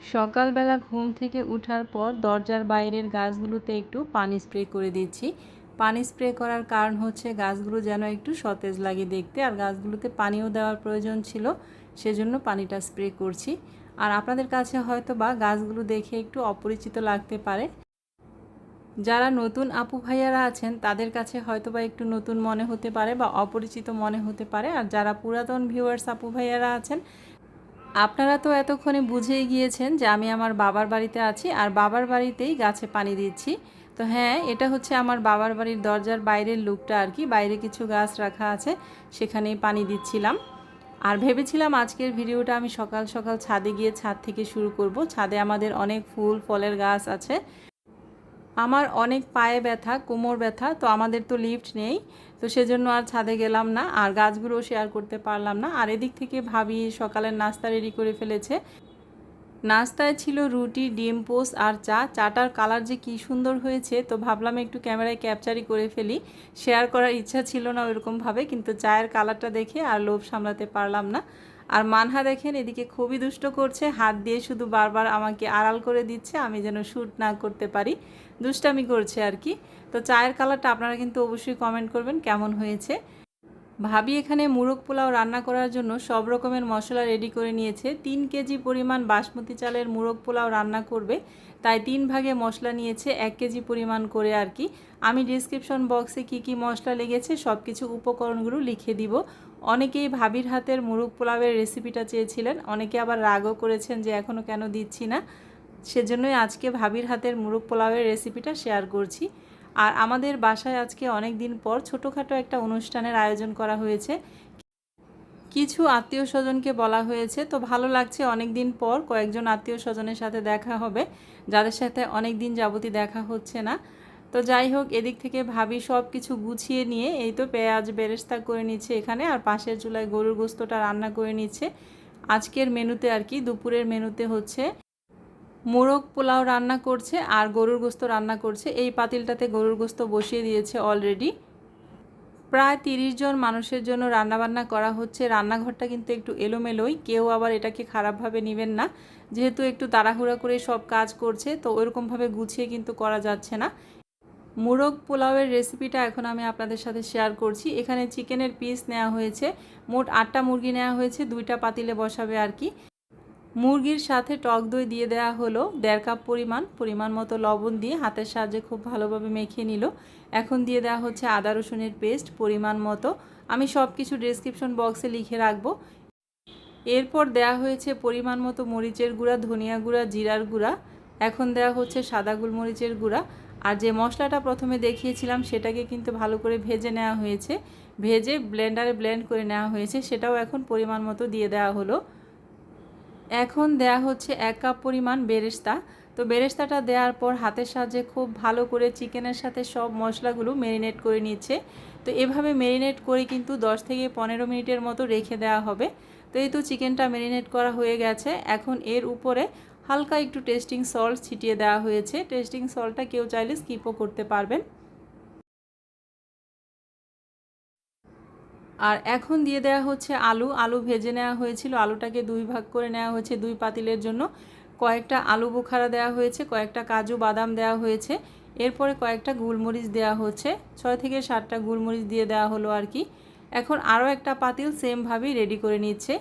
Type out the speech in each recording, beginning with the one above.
সকালবেলা ঘুম থেকে ওঠার পর দরজার বাইরের গাছগুলোতে একটু পানি স্প্রে করে দিচ্ছি। পানি স্প্রে করার কারণ হচ্ছে গাছগুলো যেন একটু সতেজ লাগে দেখতে, আর গাছগুলোতে পানিও দেওয়ার প্রয়োজন ছিল, সেজন্য পানিটা স্প্রে করছি। আর আপনাদের কাছে হয়তো বা গাছগুলো দেখে একটু অপরিচিত লাগতে পারে, যারা নতুন আপু ভাইয়ারা আছেন তাদের কাছে হয়তো বা একটু নতুন মনে হতে পারে বা অপরিচিত মনে হতে পারে, আর যারা পুরাতন ভিউয়ার্স আপু ভাইয়ারা আছেন আপনারা তো এতক্ষণে বুঝেই গিয়েছেন যে আমি আমার বাবার বাড়িতে আছি আর বাবার বাড়িতেই গাছে পানি দিচ্ছি। তো হ্যাঁ, এটা হচ্ছে আমার বাবার বাড়ির দরজার বাইরের লুকটা আর কি। বাইরে কিছু গাছ রাখা আছে, সেখানেই পানি দিচ্ছিলাম। আর ভেবেছিলাম আজকের ভিডিওটা আমি সকাল সকাল ছাদে গিয়ে ছাদ থেকে শুরু করব। ছাদে আমাদের অনেক ফুল ফলের গাছ আছে। আমার অনেক পায়ে ব্যথা, কোমর ব্যথা, তো আমাদের তো লিফট নেই, তো সেজন্য আর ছাদে গেলাম না, আর গাছগুলো শেয়ার করতে পারলাম না। আর এদিক থেকে ভাবি সকালের নাস্তা রেডি করে ফেলেছে। নাস্তায় ছিল রুটি, ডিম পোস্ট আর চা। চাটার কালার যে কী সুন্দর হয়েছে, তো ভাবলাম একটু ক্যামেরায় ক্যাপচারই করে ফেলি। শেয়ার করার ইচ্ছা ছিল না ওইরকমভাবে, কিন্তু চায়ের কালারটা দেখে আর লোভ সামলাতে পারলাম না। আর মানহা দেখেন এদিকে খুবই দুষ্ট করছে, হাত দিয়ে শুধু বারবার আমাকে আড়াল করে দিচ্ছে আমি যেন শ্যুট না করতে পারি, দুষ্টামি করছে আর কি। তো চায়ের কালারটা আপনারা কিন্তু অবশ্যই কমেন্ট করবেন কেমন হয়েছে। ভাবি এখানে মুরগ পোলাও রান্না করার জন্য সব রকমের মশলা রেডি করে নিয়েছে। 3 কেজি পরিমাণ বাসমতি চালের মুরগ পোলাও রান্না করবে, তাই 3 ভাগে মশলা নিয়েছে, 1 কেজি পরিমাণ করে আর কি। আমি ডেসক্রিপশন বক্সে কি কি মশলা লেগেছে সব কিছু উপকরণগুলো লিখে দিব। অনেকেই ভাবির হাতের মুরগ পোলাওয়ের রেসিপিটা চেয়েছিলেন, অনেকে আবার রাগও করেছেন যে এখনও কেন দিচ্ছি না, সেজন্যই আজকে ভাবির হাতের মুরগ পোলাওয়ের রেসিপিটা শেয়ার করছি। আর আমাদের বাসায় আজকে অনেক দিন পর ছোটোখাটো একটা অনুষ্ঠানের আয়োজন করা হয়েছে। কিছু আত্মীয় স্বজনকে বলা হয়েছে, তো ভালো লাগছে, অনেক দিন পর কয়েকজন আত্মীয় স্বজনের সাথে দেখা হবে, যাদের সাথে অনেক দিন যাবতই দেখা হচ্ছে না। তো যাই হোক, এদিক থেকে ভাবি সব কিছু গুছিয়ে নিয়ে এই তো পেঁয়াজ বেরেস্তা করে নিচ্ছে এখানে, আর পাশের চুলায় গরুর গোস্তটা রান্না করে নিচ্ছে। আজকের মেনুতে আর কি, দুপুরের মেনুতে হচ্ছে মোরগ পোলাও রান্না করছে আর গরুর গোস্ত রান্না করছে। এই পাতিলটাতে গরুর গোস্ত বসিয়ে দিয়েছে অলরেডি। প্রায় 30 জন মানুষের জন্য রান্নাবান্না করা হচ্ছে। রান্নাঘরটা কিন্তু একটু এলোমেলোই, কেউ আবার এটাকে খারাপভাবে নেবেন না, যেহেতু একটু তাড়াহুড়া করে সব কাজ করছে, তো ওইরকমভাবে গুছিয়ে কিন্তু করা যাচ্ছে না। মোরগ পোলাওয়ের রেসিপিটা এখন আমি আপনাদের সাথে শেয়ার করছি। এখানে চিকেনের পিস নেওয়া হয়েছে, মোট 8টা মুরগি নেওয়া হয়েছে, 2টা পাতিলে বসাবে আর কি। মুরগির সাথে টক দই দিয়ে দেওয়া হলো 1.5 কাপ পরিমাণ মতো লবণ দিয়ে হাতের সাহায্যে খুব ভালোভাবে মেখে নিল। এখন দিয়ে দেওয়া হচ্ছে আদা রসুনের পেস্ট পরিমাণ মতো, আমি সব কিছু ডেসক্রিপশন বক্সে লিখে রাখবো। এরপর দেওয়া হয়েছে পরিমাণ মতো মরিচের গুঁড়া, ধনিয়া গুঁড়া, জিরার গুঁড়া। এখন দেওয়া হচ্ছে সাদা গোলমরিচের গুঁড়া। আর যে মশলাটা প্রথমে দেখিয়েছিলাম সেটাকে কিন্তু ভালো করে ভেজে নেওয়া হয়েছে, ভেজে ব্লেন্ডারে ব্লেন্ড করে নেওয়া হয়েছে, সেটাও এখন পরিমাণ মতো দিয়ে দেওয়া হলো। এখন দেয়া হচ্ছে 1 কাপ পরিমাণ বেরেস্তা। তো বেরেস্তাটা দেওয়ার পর হাতের সাহায্যে খুব ভালো করে চিকেনের সাথে সব মশলাগুলো ম্যারিনেট করে নিচ্ছে। তো এভাবে ম্যারিনেট করে কিন্তু 10 থেকে 15 মিনিটের মতো রেখে দেওয়া হবে। তো এই তো চিকেনটা ম্যারিনেট করা হয়ে গেছে। এখন এর উপরে হালকা একটু টেস্টিং সল্ট ছিটিয়ে দেওয়া হয়েছে। টেস্টিং সল্টটা কেউ চাইলে স্কিপও করতে পারবেন। আর এখন দিয়ে দেওয়া হচ্ছে আলু ভেজে নেওয়া হয়েছিল, আলুটাকে 2 ভাগ করে নেওয়া হয়েছে 2 পাতিলের জন্য। কয়েকটা আলু বোখারা দেওয়া হয়েছে, কয়েকটা কাজু বাদাম দেওয়া হয়েছে, এরপরে কয়েকটা গোলমরিচ দেওয়া হচ্ছে, 6 থেকে 7টা গোলমরিচ দিয়ে দেওয়া হলো আর কি। এখন আরও একটা পাতিল সেমভাবেই রেডি করে নিচ্ছে।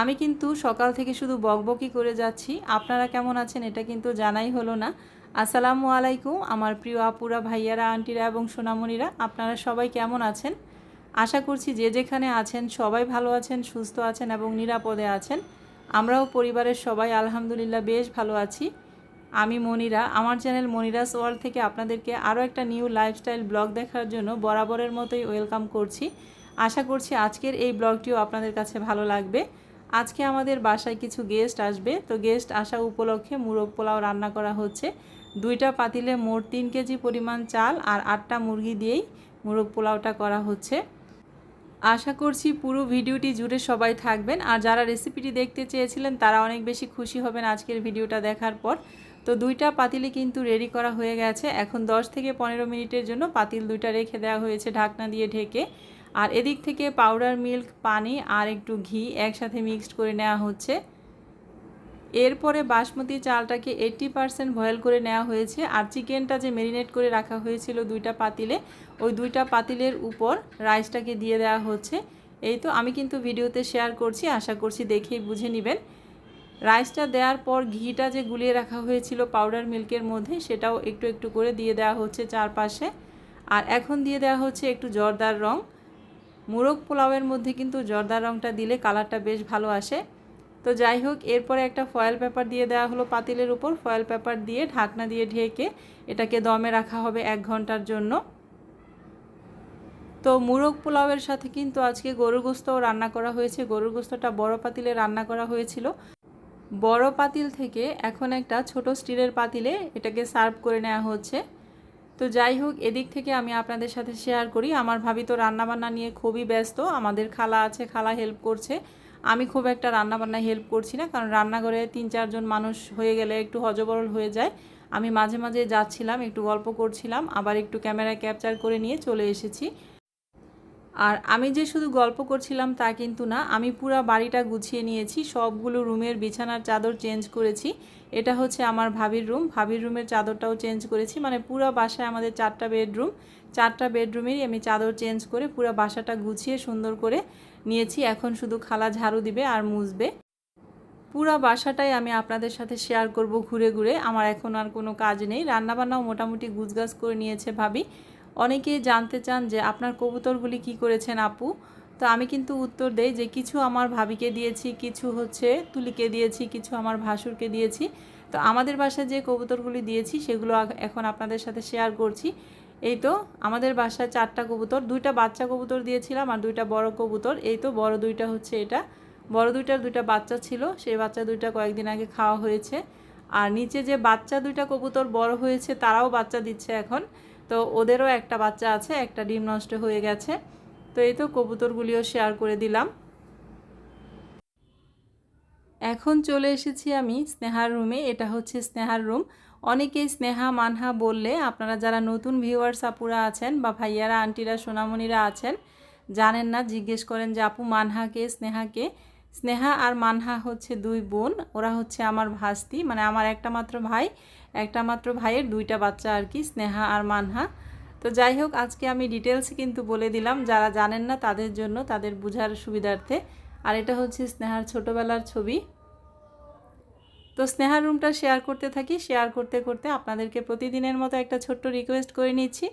আমি কিন্তু সকাল থেকে শুধু বকবকি করে যাচ্ছি, আপনারা কেমন আছেন এটা কিন্তু জানাই হলো না। আসসালামু আলাইকুম আমার প্রিয় আপুরা, ভাইয়ারা, আন্টিরা এবং সোনামণিরা, আপনারা সবাই কেমন আছেন? আশা করছি যে যেখানে আছেন সবাই ভালো আছেন, সুস্থ আছেন এবং নিরাপদে আছেন। আমরাও পরিবারের সবাই আলহামদুলিল্লাহ বেশ ভালো আছি। আমি মনিরা, আমার চ্যানেল মনিরাস ওয়ার্ল্ড থেকে আপনাদেরকে আরও একটা নিউ লাইফস্টাইল ব্লগ দেখার জন্য বরাবরের মতোই ওয়েলকাম করছি। আশা করছি আজকের এই ব্লগটিও আপনাদের কাছে ভালো লাগবে। আজকে আমাদের বাসায় কিছু গেস্ট আসবে, তো গেস্ট আসা উপলক্ষে মুরগ পোলাও রান্না করা হচ্ছে। 2টা পাতিলে মোট 3 কেজি পরিমাণ চাল আর 8টা মুরগি দিয়েই মুরগ পোলাওটা করা হচ্ছে। আশা করছি পুরো ভিডিওটি জুড়ে সবাই থাকবেন, আর যারা রেসিপিটি দেখতে চেয়েছিলেন তারা অনেক বেশি খুশি হবেন আজকের ভিডিওটা দেখার পর। তো 2টা পাতিলে কিন্তু রেডি করা হয়ে গেছে। এখন 10 থেকে 15 মিনিটের জন্য পাতিল 2টা রেখে দেওয়া হয়েছে ঢাকনা দিয়ে ঢেকে। আর এদিক থেকে পাউডার মিল্ক, পানি আর একটু ঘি একসাথে মিক্সড করে নেওয়া হচ্ছে। এরপরে বাসমতি চালটাকে 80% বয়েল করে নেওয়া হয়েছে। আর চিকেনটা যে ম্যারিনেট করে রাখা হয়েছিল 2টা পাতিলে, ওই 2টা পাতিলের উপর রাইসটাকে দিয়ে দেওয়া হচ্ছে। এই তো আমি কিন্তু ভিডিওতে শেয়ার করছি, আশা করছি দেখেই বুঝে নেবেন। রাইসটা দেওয়ার পর ঘিটা যে গুলিয়ে রাখা হয়েছিল পাউডার মিল্কের মধ্যে, সেটাও একটু একটু করে দিয়ে দেওয়া হচ্ছে চারপাশে। আর এখন দিয়ে দেওয়া হচ্ছে একটু জর্দার রং। মোরগ পোলাওয়ের মধ্যে কিন্তু জর্দার রংটা দিলে কালারটা বেশ ভালো আসে। তো যাই হোক, এরপরে একটা ফয়েল পেপার দিয়ে দেওয়া হলো পাতিলের উপর। ফয়েল পেপার দিয়ে ঢাকনা দিয়ে ঢেকে এটাকে দমে রাখা হবে 1 ঘন্টার জন্য। তো মোরগ পোলাওয়ের সাথে কিন্তু আজকে গরুর গোস্তও রান্না করা হয়েছে। গরুর গোস্তটা বড় পাতিলে রান্না করা হয়েছিল। বড় পাতিল থেকে এখন একটা ছোট স্টিলের পাতিলে এটাকে সার্ভ করে নেওয়া হচ্ছে। তো যাই হোক, এদিক থেকে আমি আপনাদের সাথে শেয়ার করি। আমার ভাবি তো রান্নাবান্না নিয়ে খুবই ব্যস্ত। আমাদের খালা আছে, খালা হেল্প করছে। আমি খুব একটা রান্নাবান্নায় হেল্প করছি না, কারণ রান্নাঘরে 3-4 জন মানুষ হয়ে গেলে একটু হজবরল হয়ে যায়। আমি মাঝে মাঝে যাচ্ছিলাম, একটু গল্প করছিলাম, আবার একটু ক্যামেরায় ক্যাপচার করে নিয়ে চলে এসেছি। আর আমি যে শুধু গল্প করছিলাম তা কিন্তু না, আমি পুরো বাড়িটা গুছিয়ে নিয়েছি। সবগুলো রুমের বিছানার চাদর চেঞ্জ করেছি। এটা হচ্ছে আমার ভাবির রুম, ভাবির রুমের চাদরটাও চেঞ্জ করেছি। মানে পুরো বাসায় আমাদের 4টা বেডরুম, 4টা বেডরুমেরই আমি চাদর চেঞ্জ করে পুরো বাসাটা গুছিয়ে সুন্দর করে নিয়েছি। এখন শুধু খালা ঝাড়ু দিবে আর মুছবে। পুরো বাসাটাই আমি আপনাদের সাথে শেয়ার করব ঘুরে ঘুরে। আমার এখন আর কোনো কাজ নেই, রান্নাবান্নাও মোটামুটি গুছগাছ করে নিয়েছে ভাবি। অনেকেই জানতে চান যে আপনার কবুতরগুলি কি করেছেন আপু। তো আমি কিন্তু উত্তর দেই যে কিছু আমার ভাবিকে দিয়েছি, কিছু হচ্ছে তুলিকে দিয়েছি, কিছু আমার ভাসুরকে দিয়েছি। তো আমাদের বাসায় যে কবুতরগুলি দিয়েছি সেগুলো এখন আপনাদের সাথে শেয়ার করছি। এই তো আমাদের বাসায় 4টা কবুতর, 2টা বাচ্চা কবুতর দিয়েছিলাম আর 2টা বড় কবুতর। এই তো বড় 2টা হচ্ছে এটা, বড় 2টার 2টা বাচ্চা ছিল, সেই বাচ্চা 2টা কয়েকদিন আগে খাওয়া হয়েছে। আর নিচে যে বাচ্চা 2টা কবুতর বড় হয়েছে তারাও বাচ্চা দিচ্ছে এখন। তো ওদেরও একটা বাচ্চা আছে, একটা ডিম নষ্ট হয়ে গেছে। তো এই তো কবুতরগুলিও শেয়ার করে দিলাম। এখন চলে এসেছি আমি স্নেহার রুমে। এটা হচ্ছে স্নেহার রুম। অনেকেই স্নেহা মানহা বললে, আপনারা যারা নতুন ভিউয়ার্স আপুরা আছেন বা ভাইয়ারা আন্টিরা সোনামণিরা আছেন জানেন না, জিজ্ঞেস করেন যে আপু মানহাকে স্নেহাকে। স্নেহা আর মানহা হচ্ছে 2 বোন, ওরা হচ্ছে আমার ভাস্তি। মানে আমার একটা মাত্র ভাই, একটা মাত্র ভাইয়ের 2টা বাচ্চা আর কি, স্নেহা আর মানহা। তো যাই হোক, আজকে আমি ডিটেলস কিন্তু বলে দিলাম, যারা জানেন না তাদের জন্য, তাদের বোঝার সুবিধার্থে। আর এটা হচ্ছে স্নেহার ছোটোবেলার ছবি। তো স্নেহার রুমটা শেয়ার করতে থাকি। শেয়ার করতে করতে আপনাদেরকে প্রতিদিনের মতো একটা ছোট্ট রিকোয়েস্ট করে নিচ্ছি।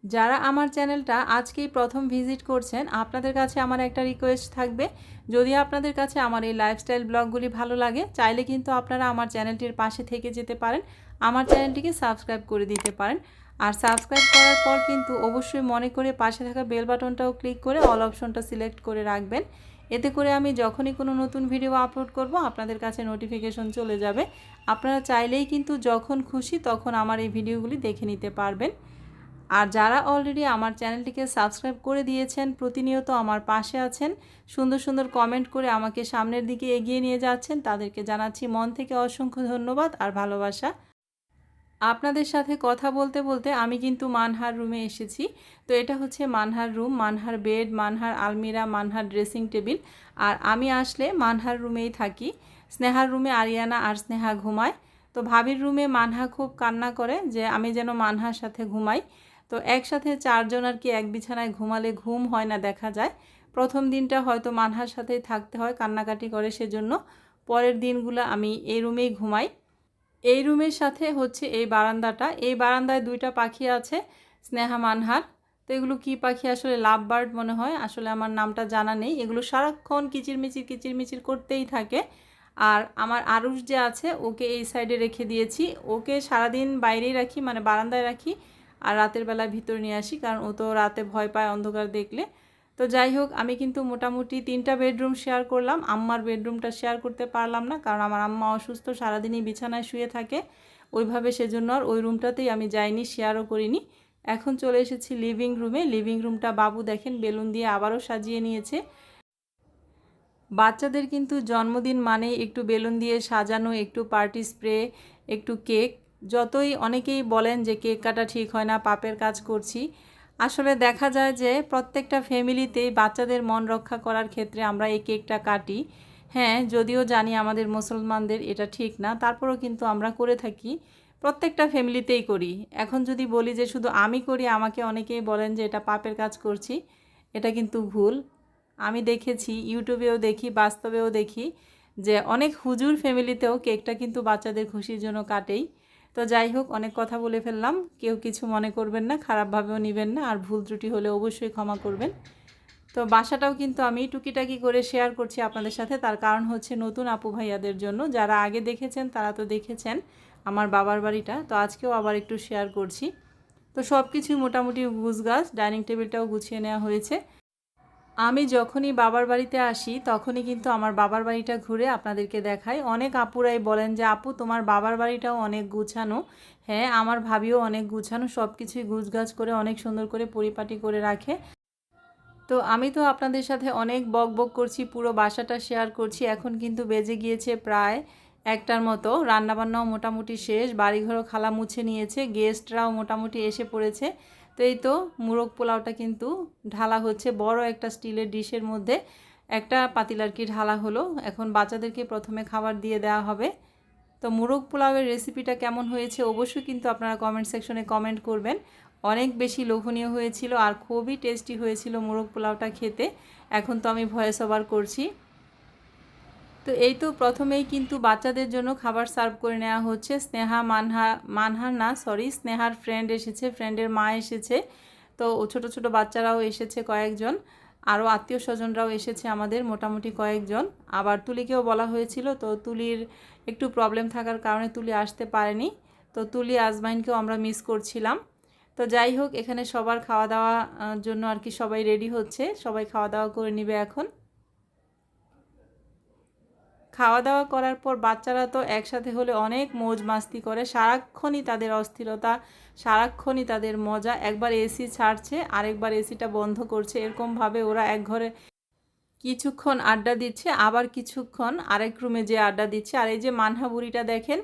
যারা আমার চ্যানেলটা আজকেই প্রথম ভিজিট করছেন, আপনাদের কাছে আমার একটা রিকোয়েস্ট থাকবে। যদি আপনাদের কাছে আমার এই লাইফস্টাইল ব্লগগুলি ভালো লাগে, চাইলে কিন্তু আপনারা আমার চ্যানেলটির পাশে থেকে যেতে পারেন, আমার চ্যানেলটিকে সাবস্ক্রাইব করে দিতে পারেন। আর সাবস্ক্রাইব করার পর কিন্তু অবশ্যই মনে করে পাশে থাকা বেল বাটনটাও ক্লিক করে অল অপশনটা সিলেক্ট করে রাখবেন। এতে করে আমি যখনই কোনো নতুন ভিডিও আপলোড করব আপনাদের কাছে নোটিফিকেশন চলে যাবে। আপনারা চাইলেই কিন্তু যখন খুশি তখন আমার এই ভিডিওগুলি দেখে নিতে পারবেন। আর যারা অলরেডি আমার চ্যানেলটিকে সাবস্ক্রাইব করে দিয়েছেন, প্রতিনিয়ত আমার পাশে আছেন, সুন্দর সুন্দর কমেন্ট করে আমাকে সামনের দিকে এগিয়ে নিয়ে যাচ্ছেন, তাদেরকে জানাচ্ছি মন থেকে অসংখ্য ধন্যবাদ আর ভালোবাসা। আপনাদের সাথে কথা বলতে বলতে আমি কিন্তু মানহার রুমে এসেছি। তো এটা হচ্ছে মানহার রুম, মানহার বেড, মানহার আলমিরা, মানহার ড্রেসিং টেবিল। আর আমি আসলে মানহার রুমেই থাকি। স্নেহার রুমে আরিয়ানা আর স্নেহা ঘুমায়। তো ভাবির রুমে মানহা খুব কান্না করে যে আমি যেন মানহার সাথে ঘুমাই। তো একসাথে 4 জন আর কি এক বিছানায় ঘুমালে ঘুম হয় না দেখা যায়। প্রথম দিনটা হয়তো মানহার সাথেই থাকতে হয়, কান্নাকাটি করে সেজন্য। পরের দিনগুলো আমি এই রুমেই ঘুমাই। এই রুমের সাথে হচ্ছে এই বারান্দাটা, এই বারান্দায় 2টা পাখি আছে স্নেহা মানহার। তো এগুলো কি পাখি আসলে, লাভ বার্ড মনে হয়, আসলে আমার নামটা জানা নেই। এগুলো সারাক্ষণ কিচিরমিচির কিচিরমিচির করতেই থাকে। আর আমার আরুষ যে আছে ওকে এই সাইডে রেখে দিয়েছি। ওকে সারাদিন বাইরেই রাখি, মানে বারান্দায় রাখি, আর রাতের বেলায় ভিতরে নিয়ে আসি, কারণ ও তো রাতে ভয় পায় অন্ধকার দেখলে। তো যাই হোক, আমি কিন্তু মোটামুটি 3টা বেডরুম শেয়ার করলাম। আম্মার বেডরুমটা শেয়ার করতে পারলাম না, কারণ আমার আম্মা অসুস্থ, সারাদিনই বিছানায় শুয়ে থাকে ওইভাবে, সেজন্য আর ওই রুমটাতেই আমি যাইনি, শেয়ারও করিনি। এখন চলে এসেছি লিভিং রুমে। লিভিং রুমটা বাবু দেখেন বেলুন দিয়ে আবারও সাজিয়ে নিয়েছে। বাচ্চাদের কিন্তু জন্মদিন মানে একটু বেলুন দিয়ে সাজানো, একটু পার্টি স্প্রে, একটু কেক। যতই অনেকেই বলেন যে কেক কাটা ঠিক হয় না, পাপের কাজ করছি, আসলে দেখা যায় যে প্রত্যেকটা ফ্যামিলিতেই বাচ্চাদের মন রক্ষা করার ক্ষেত্রে আমরা এই কেকটা কাটি। হ্যাঁ, যদিও জানি আমাদের মুসলমানদের এটা ঠিক না, তারপরেও কিন্তু আমরা করে থাকি। প্রত্যেকটা ফ্যামিলিতেই করি। এখন যদি বলি যে শুধু আমি করি, আমাকে অনেকেই বলেন যে এটা পাপের কাজ করছি। এটা কিন্তু ভুল। আমি দেখেছি, ইউটিউবেও দেখি, বাস্তবেও দেখি যে অনেক হুজুর ফ্যামিলিতেও কেকটা কিন্তু বাচ্চাদের খুশির জন্য কাটেই। তো যাই হোক, অনেক কথা বলে ফেললাম। কেউ কিছু মনে করবেন না, খারাপভাবেও নেবেন না, আর ভুল ত্রুটি হলে অবশ্যই ক্ষমা করবেন। তো বাসাটাও কিন্তু আমি টুকিটাকি করে শেয়ার করছি আপনাদের সাথে, তার কারণ হচ্ছে নতুন আপু ভাইয়াদের জন্য। যারা আগে দেখেছেন তারা তো দেখেছেন আমার বাবার বাড়িটা, তো আজকেও আবার একটু শেয়ার করছি। তো সব কিছুই মোটামুটি গুছগাছ, ডাইনিং টেবিলটাও গুছিয়ে নেওয়া হয়েছে। আমি যখনই বাবার বাড়িতে আসি তখনই কিন্তু আমার বাবার বাড়িটা ঘুরে আপনাদেরকে দেখাই। অনেক আপুরাই বলেন যে আপু তোমার বাবার বাড়িটাও অনেক গুছানো। হ্যাঁ, আমার ভাবিও অনেক গুছানো, সব কিছুই গুছগাছ করে অনেক সুন্দর করে পরিপাটি করে রাখে। তো আমি তো আপনাদের সাথে অনেক বক বক করছি, পুরো বাসাটা শেয়ার করছি। এখন কিন্তু বেজে গিয়েছে প্রায় 1টার মতো। রান্নাবান্নাও মোটামুটি শেষ, বাড়িঘরও খালা মুছে নিয়েছে, গেস্টরাও মোটামুটি এসে পড়েছে। তো এই তো মুরগ পোলাওটা কিন্তু ঢালা হচ্ছে বড় একটা স্টিলের ডিশের মধ্যে। একটা পাতিলার কি ঢালা হলো। এখন বাচ্চাদেরকে প্রথমে খাবার দিয়ে দেওয়া হবে। তো মুরগ পোলাওয়ের রেসিপিটা কেমন হয়েছে অবশ্যই কিন্তু আপনারা কমেন্ট সেকশনে কমেন্ট করবেন। অনেক বেশি লোভনীয় হয়েছিল আর খুবই টেস্টি হয়েছিল মুরগ পোলাওটা খেতে। এখন তো আমি ভয়েস ওভার করছি। তো এই তো প্রথমেই কিন্তু বাচ্চাদের জন্য খাবার সার্ভ করে নেওয়া হচ্ছে। মানহার না, সরি, স্নেহার ফ্রেন্ড এসেছে, ফ্রেন্ডের মা এসেছে। তো ছোট ছোট বাচ্চারাও এসেছে কয়েকজন, আরও আত্মীয় স্বজনরাও এসেছে আমাদের মোটামুটি কয়েকজন। আবার তুলিকেও বলা হয়েছিল, তো তুলির একটু প্রবলেম থাকার কারণে তুলি আসতে পারেনি। তো তুলি আজমাইনকেও আমরা মিস করছিলাম। তো যাই হোক, এখানে সবার খাওয়া দাওয়া জন্য আর কি সবাই রেডি হচ্ছে, সবাই খাওয়া দাওয়া করে নিবে এখন। খাওয়া দাওয়া করার পর বাচ্চারা তো একসাথে হলে অনেক মৌজ মাস্তি করে, সারাক্ষণই তাদের অস্থিরতা, সারাক্ষণই তাদের মজা। একবার এসি ছাড়ছে, আরেকবার এসিটা বন্ধ করছে, এরকমভাবে ওরা এক ঘরে কিছুক্ষণ আড্ডা দিচ্ছে, আবার কিছুক্ষণ আরেক রুমে যে আড্ডা দিচ্ছে। আর এই যে মানহা বুড়িটা দেখেন,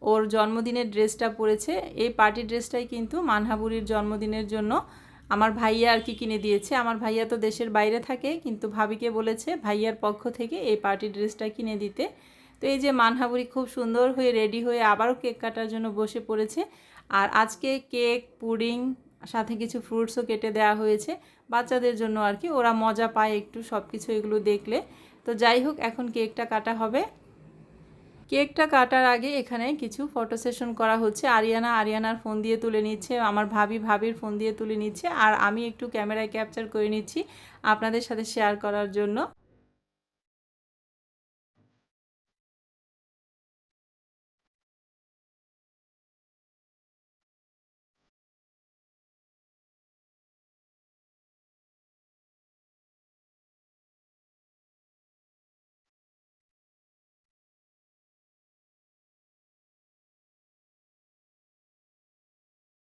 ওর জন্মদিনের ড্রেসটা পরেছে। এই পার্টি ড্রেসটাই কিন্তু মানহা বুড়ির জন্মদিনের জন্য আমার ভাইয়া আর কি কিনে দিয়েছে। আমার ভাইয়া তো দেশের বাইরে থাকে, কিন্তু ভাবিকে বলেছে ভাইয়ার পক্ষ থেকে এই পার্টি ড্রেসটা কিনে দিতে। তো এই যে মানহা বুড়ি খুব সুন্দর হয়ে রেডি হয়ে আবারও কেক কাটার জন্য বসে পড়েছে। আর আজকে কেক, পুডিং, সাথে কিছু ফ্রুটসও কেটে দেওয়া হয়েছে বাচ্চাদের জন্য আর কি, ওরা মজা পায় একটু সব কিছু এগুলো দেখলে। তো যাই হোক, এখন কেকটা কাটা হবে। কেকটা কাটার আগে এখানে কিছু ফটো সেশন করা হচ্ছে। আরিয়ানার ফোন দিয়ে তুলে নিচ্ছে, আমার ভাবির ফোন দিয়ে তুলে নিচ্ছে, আর আমি একটু ক্যামেরায় ক্যাপচার করে নিচ্ছি আপনাদের সাথে শেয়ার করার জন্য।